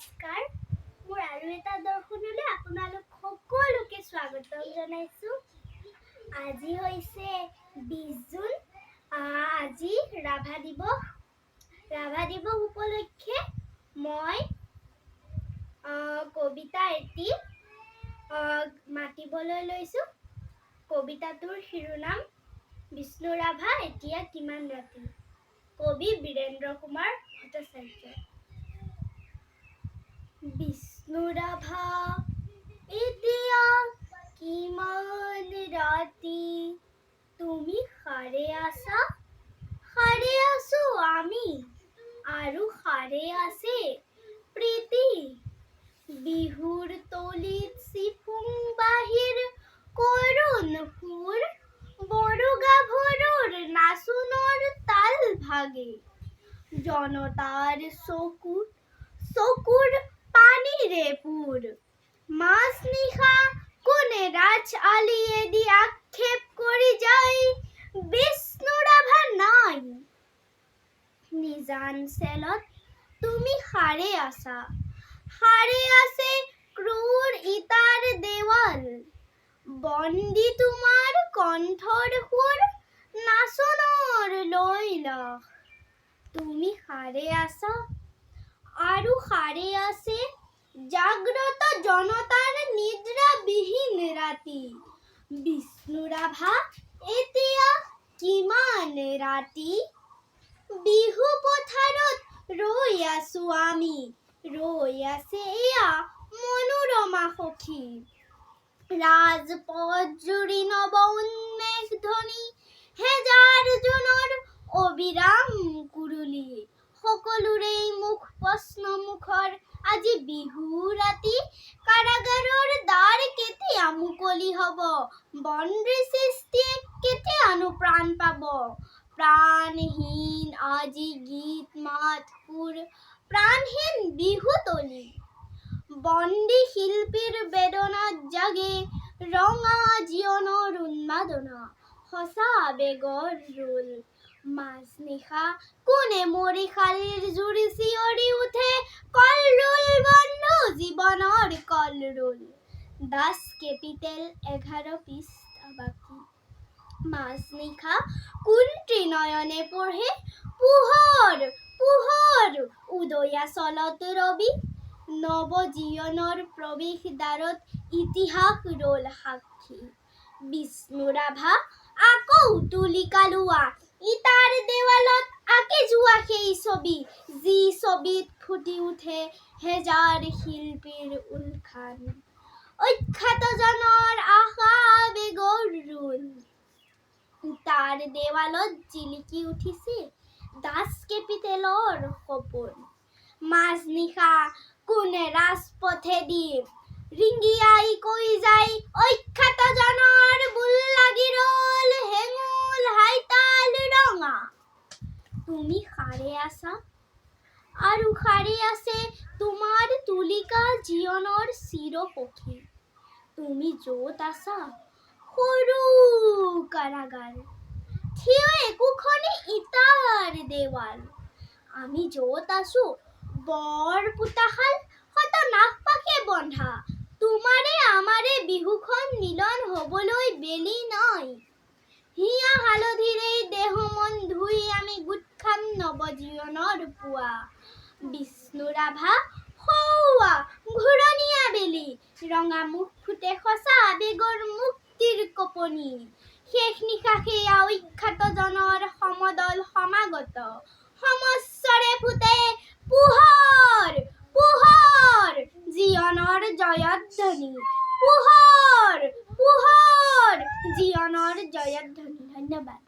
নমস্কাৰ। মোৰ আৰু এটা দৰ্শনলৈ আপোনালোক সকলোকে স্বাগতম জনাইছোঁ। আজি হৈছে 20 জুন। আজি ৰাভা দিৱস। ৰাভা দিৱস উপলক্ষে মই কবিতা এটি মাতিবলৈ লৈছোঁ। কবিতাটোৰ শিৰোনাম বিষ্ণু ৰাভা এতিয়া কিমান ৰাতি। কবি বীৰেন্দ্ৰ কুমাৰ ভট্টাচাৰ্য। বিষ্ণু ৰাভা এতিয়া কিমান ৰাতি, তুমি সাৰে আছা? সাৰে আছো আমি, আৰু সাৰে আছে প্ৰীতি। বিহুৰ তলিত চিফুং বাহিৰ কৰুণ সুৰ, বড়ো গাভৰুৰ নাচোনৰ তাল ভাগে। জনতাৰ চকুৰ পানীৰে পুৰ। মাজ নিশা কোনে ৰাজ আলিয়েদি আক্ষেপ কৰি যায়, বিষ্ণু ৰাভা নাই। নিজান চেলত তুমি সাৰে আছা, সাৰে আছে ক্ৰূৰ ইটাৰ দেৱাল। বন্দী তোমাৰ কণ্ঠৰ সুৰ, নাচোনৰ লৈলাস। তুমি সাৰে আছা, আৰু সাৰে আছে জাগ্ৰত জনতাৰ নিদ্ৰাবিহীন ৰাতি। বিষ্ণু ৰাভা এতিয়া কিমান ৰাতি, বিহু পথাৰত ৰৈ আছো আমি, ৰৈ আছে এয়া মনোৰমা সখী। ৰাজপথ জুৰি নৱ উন্মেষ ধ্বনি, হেজাৰ জনৰ অবিৰাম কুৰুলি। সকলোৰে মুখ প্ৰশ্ন মুখৰ, আজি বিহু ৰাতি। কাৰাগাৰৰ দ্বাৰ কেতিয়া মুকলি হব, বন্দী সৃষ্টিয়ে কেতিয়ানো প্ৰাণ পাব। প্ৰাণহীন আজি গীত মাত সুৰ, প্ৰাণহীন বিহুতলী। বন্দী শিল্পীৰ বেদনাত জাগে ৰঙা জীৱনৰ উন্মাদনা, সঁচা আবেগৰ ৰোল। মাজ নিশা কোনে মৰিশালীৰ জুৰি চিঞৰি উঠে, কলৰোল বন্ধু জীৱনৰ কলৰোল। দাস কেপিটেল 11 পৃষ্ঠা বাকী। মাজ নিশা কোন ত্ৰিনয়নে পঢ়ে, পোহৰ পোহৰ উদয়াচলত ৰবি। নৱজীৱনৰ প্ৰৱেশ দ্বাৰত ইতিহাস ৰল সাক্ষী। বিষ্ণু ৰাভা আকৌ তুলিকা লোৱা, ইটাৰ দেৱালত আঁকি যোৱা সেই ছবি, যি ছবিত ফুটি উঠে হেজাৰ শিল্পীৰ উলখান। অখ্যাতজনৰ আশা আবেগৰ ৰোল। ইটাৰ দেৱালত জিলিকি উঠিছে দাস কেপিটেলৰ সপোন। মাজ নিশা কোনে ৰাজপথেদি ৰিঙিয়াই কৈ যায়, অখ্যাতজনৰ বুল লাগি ৰল হেঙুল হাইতাল ৰঙা। তুমি সাৰে আছা, আৰু সাৰে আছে তোমাৰ তুলিকা জীৱনৰ চিৰসখী। তুমি যত আছা সৰু কাৰাগাৰ, থিয় একোখনি ইটাৰ দেৱাল। আমি যত আছো বৰ পোতাশাল, শত নাগপাশে বন্ধা। তোমাৰে আমাৰে বিহুখন মিলন হবলৈ বেলি নাই। হিয়া হালধিৰে দেহ মন ধুই আমি গোট খাম নৱজীৱনৰ পুৱা। বিষ্ণু ৰাভা সৌৱা ঘূৰণীয়া বেলি, ৰঙা মুখ ফুটে সঁচা আবেগৰ মুক্তিৰ কঁপনি। শেষ নিশা সেয়া অখ্যাতজনৰ সমদল সমাগত, সমস্বৰে ফুটে পোহৰ পোহৰ জীৱনৰ জয়ধ্বনি। পোহৰ পোহৰ জীৱনৰ জয়ধ্বনি। ধন্যবাদ।